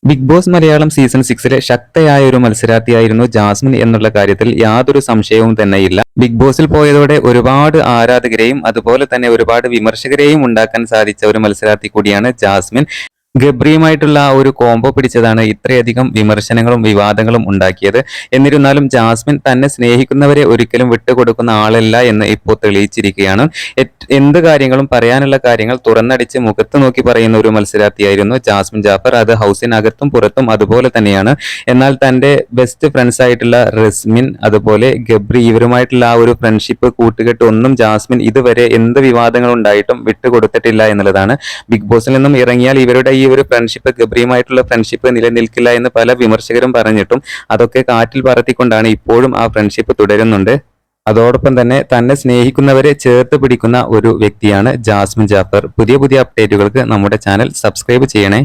Big boss Malayalam season 6 ശക്തയായ ഒരു മത്സരാർത്ഥിയായിരുന്നു Jasmine എന്നുള്ള കാര്യത്തിൽ യാതൊരു സംശയവും തന്നെയില്ല. ബിഗ് ബോസിൽ പോയതോടെ ഒരുപാട് ആരാധകരെയും അതുപോലെ തന്നെ ഒരുപാട് വിമർശകരെയും ഉണ്ടാക്കാൻ സാധിച്ച ഒരു മത്സരാർത്ഥി കൂടിയാണ് ജാസ്മിൻ. ഗബ്രിയുമായിട്ടുള്ള ആ ഒരു കോംബോ പിടിച്ചതാണ് ഇത്രയധികം വിമർശനങ്ങളും വിവാദങ്ങളും ഉണ്ടാക്കിയത്. എന്നിരുന്നാലും ജാസ്മിൻ തന്നെ സ്നേഹിക്കുന്നവരെ ഒരിക്കലും വിട്ടുകൊടുക്കുന്ന ആളല്ല എന്ന് ഇപ്പോൾ തെളിയിച്ചിരിക്കുകയാണ്. എന്ത് കാര്യങ്ങളും പറയാനുള്ള കാര്യങ്ങൾ തുറന്നടിച്ച് മുഖത്ത് നോക്കി പറയുന്ന ഒരു മത്സരാർത്ഥിയായിരുന്നു ജാസ്മിൻ ജാഫർ. അത് ഹൗസിനകത്തും പുറത്തും അതുപോലെ തന്നെയാണ്. എന്നാൽ തന്റെ ബെസ്റ്റ് ഫ്രണ്ട്സ് ആയിട്ടുള്ള റസ്മിൻ അതുപോലെ ഗബ്രി ഇവരുമായിട്ടുള്ള ആ ഒരു ഫ്രണ്ട്ഷിപ്പ് കൂട്ടുകെട്ട് ഒന്നും ജാസ്മിൻ ഇതുവരെ എന്ത് വിവാദങ്ങൾ ഉണ്ടായിട്ടും വിട്ടുകൊടുത്തിട്ടില്ല എന്നുള്ളതാണ്. ബിഗ് ബോസിൽ നിന്നും ഇറങ്ങിയാൽ ഇവരുടെ ഈ ഒരു ഫ്രണ്ട്ഷിപ്പ് ഗബ്രിയുമായിട്ടുള്ള ഫ്രണ്ട്ഷിപ്പ് നിലനിൽക്കില്ല എന്ന് പല വിമർശകരും പറഞ്ഞിട്ടും അതൊക്കെ കാറ്റിൽ പറത്തിക്കൊണ്ടാണ് ഇപ്പോഴും ആ ഫ്രണ്ട്ഷിപ്പ് തുടരുന്നുണ്ട്. അതോടൊപ്പം തന്നെ സ്നേഹിക്കുന്നവരെ ചേർത്ത് പിടിക്കുന്ന ഒരു വ്യക്തിയാണ് ജാസ്മിൻ ജാഫർ. പുതിയ അപ്ഡേറ്റുകൾക്ക് നമ്മുടെ ചാനൽ സബ്സ്ക്രൈബ് ചെയ്യണേ.